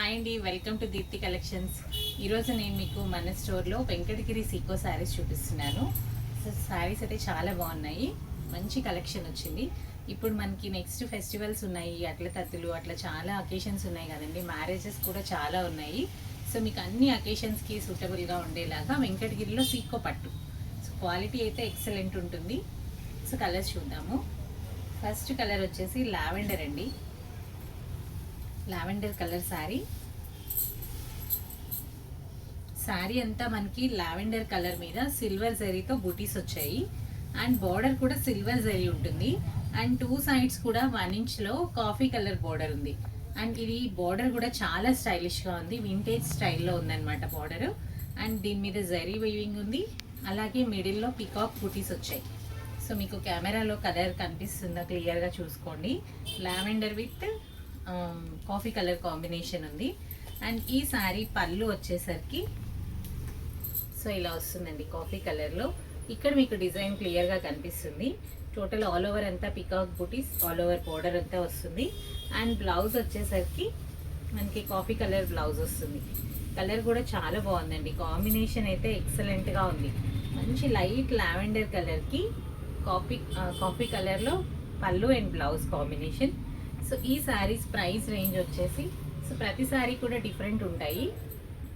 Hi అండి, welcome to Deepti collections. ఈరోజు నేను మీకు మన స్టోర్లో వెంకటగిరి సీకో శారీస్ చూపిస్తున్నాను. సో శారీస్ అయితే చాలా బాగున్నాయి, మంచి కలెక్షన్ వచ్చింది. ఇప్పుడు మనకి నెక్స్ట్ ఫెస్టివల్స్ ఉన్నాయి, అట్ల తత్తులు అట్లా చాలా అకేషన్స్ ఉన్నాయి కదండి, మ్యారేజెస్ కూడా చాలా ఉన్నాయి. సో మీకు అన్ని అకేషన్స్కి సూటబుల్గా ఉండేలాగా వెంకటగిరిలో సీకో పట్టు. సో క్వాలిటీ అయితే ఎక్సలెంట్ ఉంటుంది. సో కలర్స్ చూద్దాము. ఫస్ట్ కలర్ వచ్చేసి లావెండర్ అండి, లావెండర్ కలర్ శారీ అంతా మనకి లావెండర్ కలర్ మీద సిల్వర్ జరీతో బూటీస్ వచ్చాయి. అండ్ బార్డర్ కూడా సిల్వర్ జరీ ఉంటుంది. అండ్ టూ సైడ్స్ కూడా 1 ఇంచ్లో కాఫీ కలర్ బార్డర్ ఉంది. అండ్ ఇది బార్డర్ కూడా చాలా స్టైలిష్గా ఉంది, వింటేజ్ స్టైల్లో ఉందన్నమాట బార్డర్. అండ్ దీని మీద జరీ వీవింగ్ ఉంది, అలాగే మిడిల్లో పికాక్ బూటీస్ వచ్చాయి. సో మీకు కెమెరాలో కలర్ కనిపిస్తుందా, క్లియర్గా చూసుకోండి. Lavender with coffee colour combination ఉంది. అండ్ ఈ శారీ పళ్ళు వచ్చేసరికి సో ఇలా వస్తుందండి కాఫీ కలర్లో. ఇక్కడ మీకు డిజైన్ క్లియర్గా కనిపిస్తుంది. టోటల్ ఆల్ ఓవర్ అంతా పికాక్ బూటీస్, ఆల్ ఓవర్ బోర్డర్ అంతా వస్తుంది. అండ్ బ్లౌజ్ వచ్చేసరికి మనకి కాఫీ కలర్ బ్లౌజ్ వస్తుంది. కలర్ కూడా చాలా బాగుందండి, కాంబినేషన్ అయితే ఎక్సలెంట్గా ఉంది. మంచి లైట్ లావెండర్ కలర్కి కాఫీ కలర్లో పళ్ళు అండ్ బ్లౌజ్ కాంబినేషన్. సో ఈ శారీస్ ప్రైస్ రేంజ్ వచ్చేసి, సో ప్రతి శారీ కూడా డిఫరెంట్ ఉంటాయి,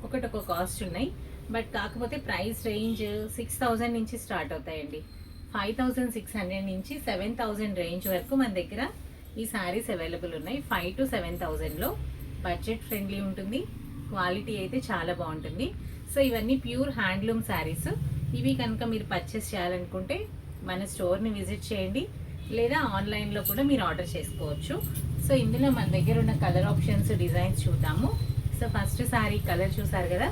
ఒకటొక కాస్ట్ ఉన్నాయి. బట్ కాకపోతే ప్రైస్ రేంజ్ 6,000 నుంచి స్టార్ట్ అవుతాయండి. 5,600 నుంచి 7,000 రేంజ్ వరకు మన దగ్గర ఈ శారీస్ అవైలబుల్ ఉన్నాయి. 5 to 7,000లో బడ్జెట్ ఫ్రెండ్లీ ఉంటుంది, క్వాలిటీ అయితే చాలా బాగుంటుంది. సో ఇవన్నీ ప్యూర్ హ్యాండ్లూమ్ శారీస్. ఇవి కనుక మీరు పర్చేస్ చేయాలనుకుంటే మన స్టోర్ని విజిట్ చేయండి, లేదా ఆన్లైన్లో కూడా మీరు ఆర్డర్ చేసుకోవచ్చు. సో ఇందులో మన దగ్గర ఉన్న కలర్ ఆప్షన్స్, డిజైన్స్ చూద్దాము. సో ఫస్ట్ శారీ కలర్ చూసారు కదా,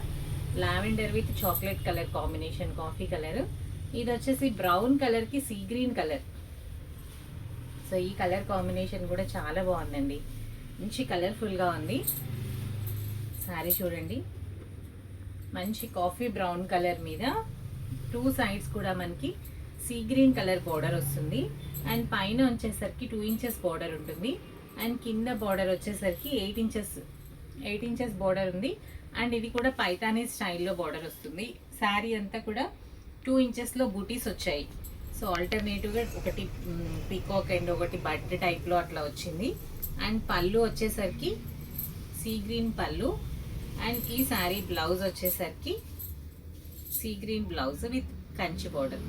lavender with chocolate colour combination, coffee colour. ఇది వచ్చేసి బ్రౌన్ కలర్కి సీ గ్రీన్ కలర్. సో ఈ కలర్ కాంబినేషన్ కూడా చాలా బాగుందండి, మంచి కలర్ఫుల్గా ఉంది. శారీ చూడండి, మంచి కాఫీ బ్రౌన్ కలర్ మీద టూ సైడ్స్ కూడా మనకి సీ గ్రీన్ కలర్ బోర్డర్ వస్తుంది. అండ్ పైన వచ్చేసరికి 2 ఇంచెస్ బోర్డర్ ఉంటుంది. అండ్ కింద బోర్డర్ వచ్చేసరికి 8 ఇంచెస్ బోర్డర్ ఉంది. అండ్ ఇది కూడా పైతానీ స్టైల్లో బోర్డర్ వస్తుంది. శారీ అంతా కూడా 2 ఇంచెస్లో బూటీస్ వచ్చాయి. సో ఆల్టర్నేటివ్గా ఒకటి పీకాక్ అండ్ ఒకటి బడ్ టైప్లో అట్లా వచ్చింది. అండ్ పళ్ళు వచ్చేసరికి సీ గ్రీన్ పళ్ళు. అండ్ ఈ శారీ బ్లౌజ్ వచ్చేసరికి sea green blouse with Kanchi border.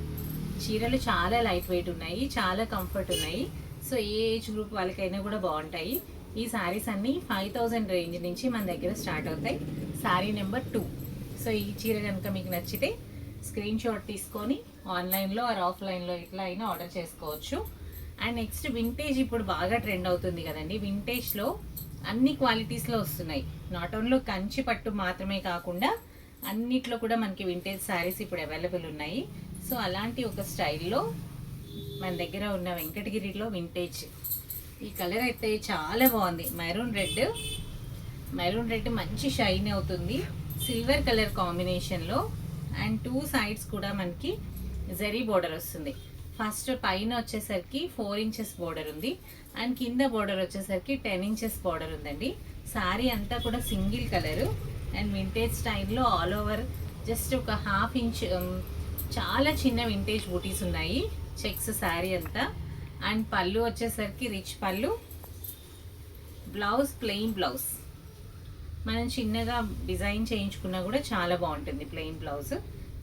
చీరలు చాలా లైట్ వెయిట్ ఉన్నాయి, చాలా కంఫర్ట్ ఉన్నాయి. సో ఏ ఏజ్ గ్రూప్ వాళ్ళకైనా కూడా బాగుంటాయి. ఈ శారీస్ అన్నీ 5,000 రేంజ్ నుంచి మన దగ్గర స్టార్ట్ అవుతాయి. శారీ నెంబర్ 2. సో ఈ చీర కనుక మీకు నచ్చితే స్క్రీన్ షాట్ తీసుకొని ఆన్లైన్లో ఆర్ ఆఫ్లైన్లో ఎట్లా అయినా ఆర్డర్ చేసుకోవచ్చు. అండ్ నెక్స్ట్ వింటేజ్ ఇప్పుడు బాగా ట్రెండ్ అవుతుంది కదండి. వింటేజ్లో అన్ని క్వాలిటీస్లో వస్తున్నాయి. నాట్ ఓన్లీ కంచి పట్టు మాత్రమే కాకుండా అన్నిట్లో కూడా మనకి వింటేజ్ శారీస్ ఇప్పుడు అవైలబుల్ ఉన్నాయి. సో అలాంటి ఒక స్టైల్లో మన దగ్గర ఉన్న వెంకటగిరిలో వింటేజ్. ఈ కలర్ అయితే చాలా బాగుంది, మెరూన్ రెడ్ మంచి షైన్ అవుతుంది, సిల్వర్ కలర్ కాంబినేషన్లో. అండ్ 2 సైడ్స్ కూడా మనకి జరీ బోర్డర్ వస్తుంది. ఫస్ట్ పైన వచ్చేసరికి 4 ఇంచెస్ బోర్డర్ ఉంది. అండ్ కింద బోర్డర్ వచ్చేసరికి 10 ఇంచెస్ బోర్డర్ ఉందండి. శారీ అంతా కూడా సింగిల్ కలరు అండ్ వింటేజ్ స్టైల్లో ఆల్ ఓవర్ జస్ట్ ఒక 1/2 ఇంచ్ చాలా చిన్న వింటేజ్ బూటీస్ ఉన్నాయి, చెక్స్ శారీ అంతా. అండ్ పళ్ళు వచ్చేసరికి రిచ్ పళ్ళు, బ్లౌజ్ ప్లెయిన్ బ్లౌజ్. మనం చిన్నగా డిజైన్ చేయించుకున్నా కూడా చాలా బాగుంటుంది ప్లెయిన్ బ్లౌజ్.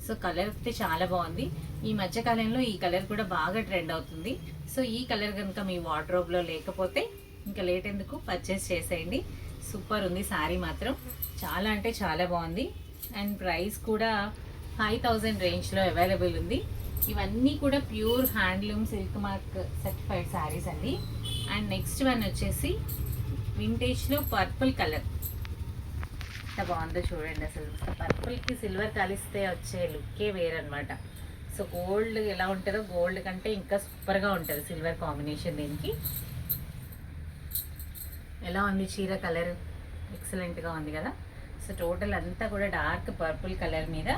సో కలర్ అయితే చాలా బాగుంది. ఈ మధ్యకాలంలో ఈ కలర్ కూడా బాగా ట్రెండ్ అవుతుంది. సో ఈ కలర్ కనుక మీ వార్డ్రోబ్లో లేకపోతే ఇంకా లేట్ ఎందుకు, పర్చేస్ చేసేయండి. సూపర్ ఉంది శారీ మాత్రం, చాలా అంటే చాలా బాగుంది. అండ్ ప్రైస్ కూడా 5,000 రేంజ్లో అవైలబుల్ ఉంది. ఇవన్నీ కూడా pure handloom silk mark certified sarees అండి. అండ్ నెక్స్ట్ వన్ వచ్చేసి వింటేజ్లో పర్పుల్ కలర్. ఎంత బాగుందో చూడండి, అసలు పర్పుల్కి సిల్వర్ కలిస్తే వచ్చే లుక్కే వేరనమాట. సో గోల్డ్ ఎలా ఉంటుందో, గోల్డ్ కంటే ఇంకా సూపర్గా ఉంటుంది సిల్వర్ కాంబినేషన్. దీనికి ఎలా ఉంది చీర కలర్, ఎక్సలెంట్గా ఉంది కదా. సో టోటల్ అంతా కూడా డార్క్ పర్పుల్ కలర్ మీద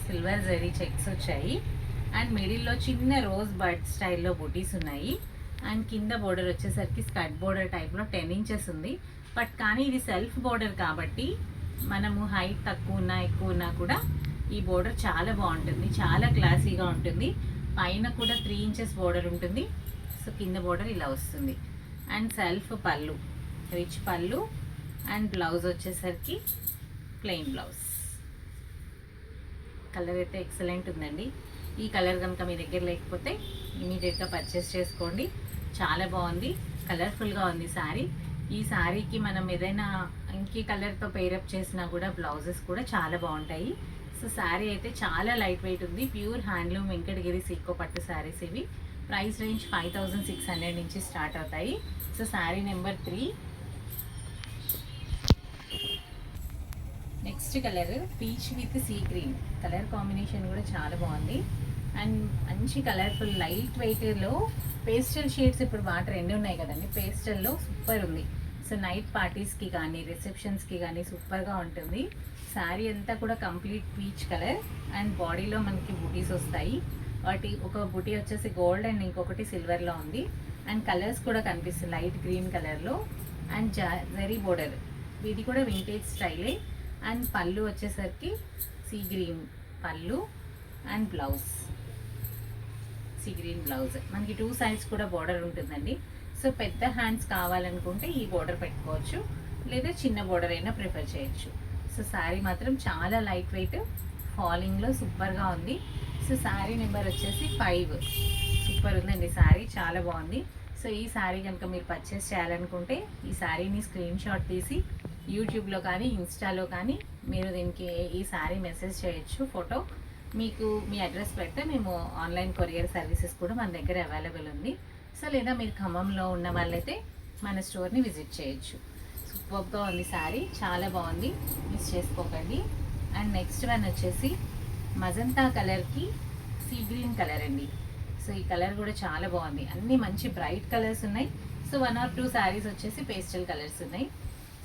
సిల్వర్ జరీ చెక్స్ వచ్చాయి. అండ్ మిడిల్లో చిన్న రోజ్ బర్డ్ స్టైల్లో బూటీస్ ఉన్నాయి. అండ్ కింద బోర్డర్ వచ్చేసరికి స్కర్ట్ బోర్డర్ టైప్లో 10 ఇంచెస్ ఉంది. బట్ కానీ ఇది సెల్ఫ్ బోర్డర్ కాబట్టి మనము హైట్ తక్కువ ఉన్నా ఎక్కువ ఉన్నా కూడా ఈ బోర్డర్ చాలా బాగుంటుంది, చాలా క్లాసీగా ఉంటుంది. పైన కూడా 3 ఇంచెస్ బోర్డర్ ఉంటుంది. సో కింద బోర్డర్ ఇలా వస్తుంది. అండ్ సెల్ఫ్ పళ్ళు, రిచ్ పళ్ళు. అండ్ బ్లౌజ్ వచ్చేసరికి ప్లెయిన్ బ్లౌజ్. కలర్ అయితే ఎక్సలెంట్ ఉందండి. ఈ కలర్ కనుక మీ దగ్గర లేకపోతే ఇమీడియట్గా పర్చేస్ చేసుకోండి. చాలా బాగుంది, కలర్ఫుల్గా ఉంది శారీ. ఈ శారీకి మనం ఏదైనా ఇంకీ కలర్తో పేరప్ చేసినా కూడా బ్లౌజెస్ కూడా చాలా బాగుంటాయి. సో శారీ అయితే చాలా లైట్ వెయిట్ ఉంది. ప్యూర్ హ్యాండ్లూమ్ వెంకటగిరి సీకో పట్టు శారీస్ ఇవి. ప్రైస్ రేంజ్ 5600 నుంచి స్టార్ట్ అవుతాయి. So sari number 3. Next colour peach with sea green. Colour combination కూడా చాలా బాగుంది. అండ్ మంచి కలర్ఫుల్ లైట్ వెయిట్లో పేస్టల్ షేడ్స్ ఇప్పుడు బాగా ట్రెండ్ ఉన్నాయి కదండి. పేస్టల్లో సూపర్ ఉంది. సో నైట్ పార్టీస్కి కానీ రిసెప్షన్స్కి కానీ సూపర్గా ఉంటుంది. శారీ అంతా కూడా కంప్లీట్ పీచ్ కలర్. అండ్ బాడీలో మనకి బుటీస్ వస్తాయి. వాటి ఒక బుటీ వచ్చేసి గోల్డ్ అండ్ ఇంకొకటి సిల్వర్లో ఉంది. అండ్ కలర్స్ కూడా కనిపిస్తుంది లైట్ గ్రీన్ కలర్లో. అండ్ జరీ బోర్డర్, ఇది కూడా వింటేజ్ స్టైలే. అండ్ పళ్ళు వచ్చేసరికి సీ గ్రీన్ పళ్ళు and blouse sea green blouse. మనకి 2 సైడ్స్ కూడా బోర్డర్ ఉంటుందండి. సో పెద్ద హ్యాండ్స్ కావాలనుకుంటే ఈ బోర్డర్ పెట్టుకోవచ్చు, లేదా చిన్న బోర్డర్ అయినా ప్రిఫర్ చేయొచ్చు. సో శారీ మాత్రం చాలా లైట్ వెయిట్, ఫాలింగ్లో సూపర్గా ఉంది. సో శారీ నెంబర్ వచ్చేసి 5. సూపర్ ఉందండి శారీ, చాలా బాగుంది. సో ఈ శారీ కనుక మీరు పర్చేస్ చేయాలనుకుంటే ఈ శారీని స్క్రీన్ షాట్ తీసి యూట్యూబ్లో కానీ ఇన్స్టాలో కానీ మీరు దీనికి ఈ శారీ మెసేజ్ చేయొచ్చు ఫోటో. మీకు మీ అడ్రస్ పెడితే మేము ఆన్లైన్ కొరియర్ సర్వీసెస్ కూడా మన దగ్గర అవైలబుల్ ఉంది. సో లేదా మీరు ఖమ్మంలో ఉన్న వాళ్ళైతే మన స్టోర్ని విజిట్ చేయొచ్చు. సూపర్గా ఉంది శారీ, చాలా బాగుంది, మిస్ చేసుకోకండి. అండ్ నెక్స్ట్ వన్ వచ్చేసి మజంతా కలర్కి సీ గ్రీన్ కలర్ అండి. సో ఈ కలర్ కూడా చాలా బాగుంది. అన్నీ మంచి బ్రైట్ కలర్స్ ఉన్నాయి. సో 1 or 2 శారీస్ వచ్చేసి పేస్టల్ కలర్స్ ఉన్నాయి.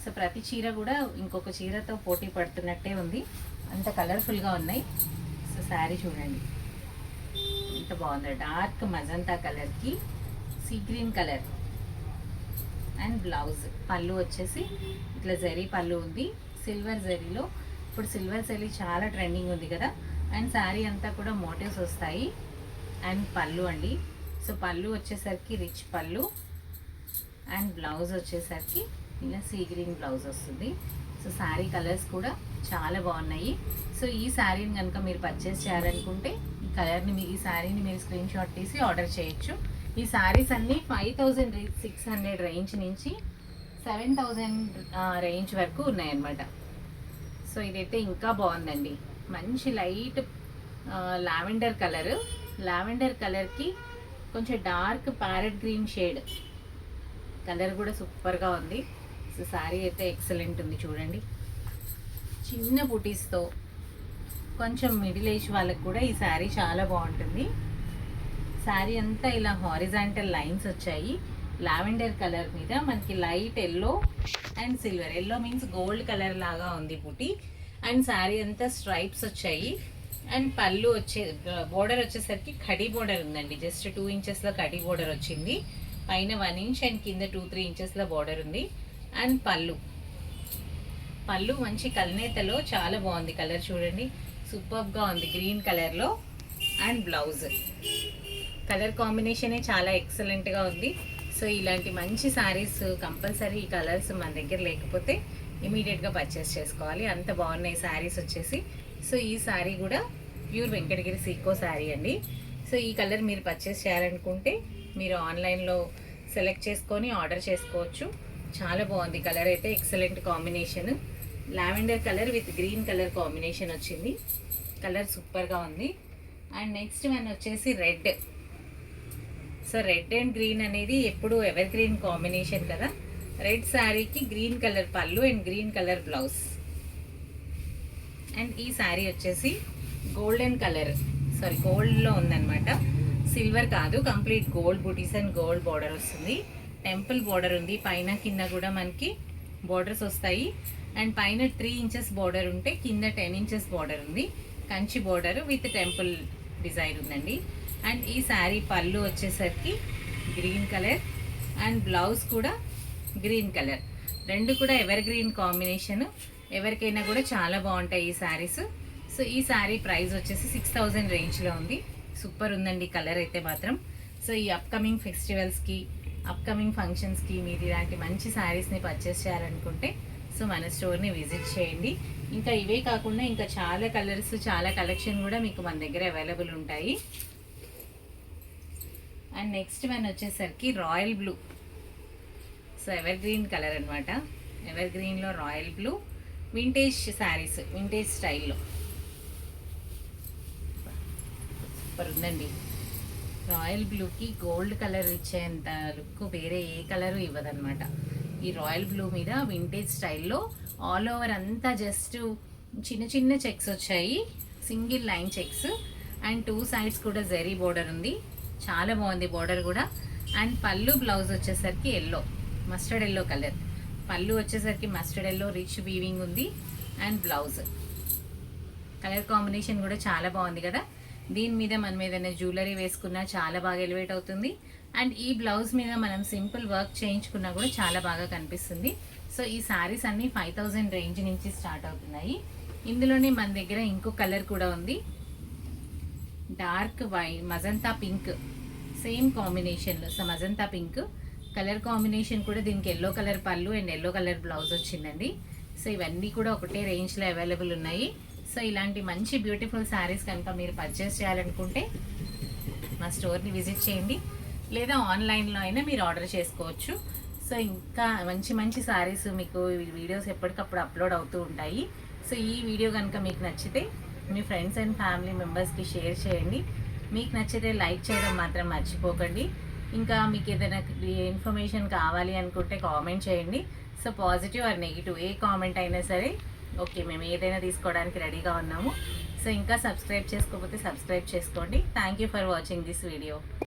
సో ప్రతి చీర కూడా ఇంకొక చీరతో పోటీ పడుతున్నట్టే ఉంది, అంత కలర్ఫుల్గా ఉన్నాయి. సో శారీ చూడండి ఎంత బాగుందో, డార్క్ మజంతా కలర్కి sea green colour. And blouse పళ్ళు వచ్చేసి ఇట్లా జరీ పళ్ళు ఉంది, సిల్వర్ జరీలో. ఇప్పుడు సిల్వర్ జరీ చాలా ట్రెండింగ్ ఉంది కదా. అండ్ శారీ అంతా కూడా మోటివ్స్ వస్తాయి. అండ్ పళ్ళు అండి. సో పళ్ళు వచ్చేసరికి రిచ్ పళ్ళు. అండ్ బ్లౌజ్ వచ్చేసరికి ఇలా సీ గ్రీన్ బ్లౌజ్ వస్తుంది. సో శారీ కలర్స్ కూడా చాలా బాగున్నాయి. సో ఈ శారీని కనుక మీరు పర్చేస్ చేయాలనుకుంటే ఈ శారీని మీరు స్క్రీన్ షాట్ తీసి ఆర్డర్ చేయొచ్చు. ఈ శారీస్ అన్నీ 5600 రేంజ్ నుంచి 7000 రేంజ్ వరకు ఉన్నాయన్నమాట. సో ఇదైతే ఇంకా బాగుందండి, మంచి లైట్ లావెండర్ కలర్. లావెండర్ కలర్కి కొంచెం dark parrot green shade colour కూడా సూపర్గా ఉంది. సో శారీ అయితే ఎక్సలెంట్ ఉంది చూడండి. చిన్న బుటీస్తో కొంచెం మిడిల్ ఏజ్ వాళ్ళకి కూడా ఈ శారీ చాలా బాగుంటుంది. శారీ అంతా ఇలా హారిజాంటల్ లైన్స్ వచ్చాయి. లావెండర్ కలర్ మీద మనకి light yellow and silver. Yellow means gold colour లాగా ఉంది బుటీ. అండ్ శారీ అంతా స్ట్రైప్స్ వచ్చాయి. అండ్ పళ్ళు బోర్డర్ వచ్చేసరికి కడీ బోర్డర్ ఉందండి. జస్ట్ 2 ఇంచెస్లో కడీ బోర్డర్ వచ్చింది. పైన 1 ఇంచ్ అండ్ కింద 2-3 ఇంచెస్లో బోర్డర్ ఉంది. అండ్ పళ్ళు మంచి కల్నేతలో చాలా బాగుంది. కలర్ చూడండి సూపర్గా ఉంది, గ్రీన్ కలర్లో. అండ్ బ్లౌజ్ కలర్ కాంబినేషనే చాలా ఎక్సలెంట్గా ఉంది. సో ఇలాంటి మంచి శారీస్ కంపల్సరీ ఈ కలర్స్ మన దగ్గర లేకపోతే ఇమీడియట్గా పర్చేస్ చేసుకోవాలి, అంత బాగున్నాయి శారీస్ వచ్చేసి. సో ఈ శారీ కూడా ప్యూర్ వెంకటగిరి సీకో శారీ అండి. సో ఈ కలర్ మీరు పర్చేస్ చేయాలనుకుంటే మీరు ఆన్లైన్లో సెలెక్ట్ చేసుకొని ఆర్డర్ చేసుకోవచ్చు. చాలా బాగుంది కలర్ అయితే, excellent combination. Lavender colour with green colour combination వచ్చింది. కలర్ సూపర్గా ఉంది. అండ్ నెక్స్ట్ వన్ వచ్చేసి red. So red and green అనేది ఎప్పుడు ఎవర్ గ్రీన్ కాంబినేషన్ కదా. రెడ్ శారీకి గ్రీన్ కలర్ పళ్ళు and green colour blouse. And ఈ శారీ వచ్చేసి గోల్డెన్ కలర్, గోల్డ్లో ఉందన్నమాట, సిల్వర్ కాదు, కంప్లీట్ గోల్డ్ బూటీస్ అండ్ గోల్డ్ బార్డర్ వస్తుంది. టెంపుల్ బార్డర్ ఉంది, పైన కింద కూడా మనకి బార్డర్స్ వస్తాయి. అండ్ పైన 3 ఇంచెస్ బార్డర్ ఉంటే కింద 10 ఇంచెస్ బార్డర్ ఉంది. Kanchi border with temple design ఉందండి. అండ్ ఈ శారీ పళ్ళు వచ్చేసరికి గ్రీన్ కలర్ అండ్ బ్లౌజ్ కూడా గ్రీన్ కలర్. రెండు కూడా ఎవర్ గ్రీన్ కాంబినేషన్, ఎవరికైనా కూడా చాలా బాగుంటాయి ఈ శారీస్. సో ఈ శారీ ప్రైస్ వచ్చేసి 6000 రేంజ్లో ఉంది. సూపర్ ఉందండి కలర్ అయితే మాత్రం. సో ఈ అప్కమింగ్ ఫెస్టివల్స్కి, అప్కమింగ్ ఫంక్షన్స్కి మీరు ఇలాంటి మంచి శారీస్ని పర్చేస్ చేయాలనుకుంటే సో మన స్టోర్ని విజిట్ చేయండి. ఇంకా ఇవే కాకుండా ఇంకా చాలా కలర్స్, చాలా కలెక్షన్ కూడా మీకు మన దగ్గర అవైలబుల్ ఉంటాయి. అండ్ నెక్స్ట్ వన్ వచ్చేసరికి royal blue. So ever green colour అనమాట. ఎవర్ గ్రీన్లో royal blue vintage saris, vintage స్టైల్లో సూపర్ ఉందండి. రాయల్ బ్లూకి గోల్డ్ కలర్ ఇచ్చేంత లుక్ వేరే ఏ కలరు ఇవ్వదన్నమాట. ఈ రాయల్ బ్లూ మీద వింటేజ్ స్టైల్లో ఆల్ ఓవర్ అంతా జస్ట్ చిన్న చిన్న చెక్స్ వచ్చాయి, single line checks. And 2 sides కూడా జరీ బోర్డర్ ఉంది, చాలా బాగుంది బోర్డర్ కూడా. అండ్ పళ్ళు బ్లౌజ్ వచ్చేసరికి ఎల్లో, మస్టర్డ్ ఎల్లో కలర్. పళ్ళు వచ్చేసరికి మస్టర్డ్ ఎల్లో రిచ్ వీవింగ్ ఉంది. అండ్ బ్లౌజ్ కలర్ కాంబినేషన్ కూడా చాలా బాగుంది కదా. దీని మీద మనం ఏదైనా జ్యువెలరీ వేసుకున్నా చాలా బాగా ఎలివేట్ అవుతుంది. అండ్ ఈ బ్లౌజ్ మీద మనం సింపుల్ వర్క్ చేయించుకున్నా కూడా చాలా బాగా కనిపిస్తుంది. సో ఈ శారీస్ అన్నీ 5000 రేంజ్ నుంచి స్టార్ట్ అవుతున్నాయి. ఇందులోనే మన దగ్గర ఇంకో కలర్ కూడా ఉంది, డార్క్ మజంతా పింక్, సేమ్ కాంబినేషన్లో. So magenta pink colour combination కూడా, దీనికి ఎల్లో కలర్ పళ్ళు అండ్ ఎల్లో కలర్ బ్లౌజ్ వచ్చిందండి. సో ఇవన్నీ కూడా ఒకటే రేంజ్లో అవైలబుల్ ఉన్నాయి. సో ఇలాంటి మంచి బ్యూటిఫుల్ శారీస్ కనుక మీరు పర్చేస్ చేయాలనుకుంటే మా స్టోర్ని విజిట్ చేయండి, లేదా ఆన్లైన్లో అయినా మీరు ఆర్డర్ చేసుకోవచ్చు. సో ఇంకా మంచి మంచి శారీస్ మీకు వీడియోస్ ఎప్పటికప్పుడు అప్లోడ్ అవుతూ ఉంటాయి. సో ఈ వీడియో కనుక మీకు నచ్చితే మీ ఫ్రెండ్స్ అండ్ ఫ్యామిలీ మెంబర్స్కి షేర్ చేయండి. మీకు నచ్చితే లైక్ చేయడం మాత్రం మర్చిపోకండి. ఇంకా మీకు ఏదైనా ఇన్ఫర్మేషన్ కావాలి అనుకుంటే కామెంట్ చేయండి. So positive or negative A comment అయినా సరే ఓకే, మేము ఏదైనా తీసుకోవడానికి రెడీగా ఉన్నాము. సో ఇంకా సబ్స్క్రైబ్ చేసుకోకపోతే సబ్స్క్రైబ్ చేసుకోండి. Thank you for watching this video.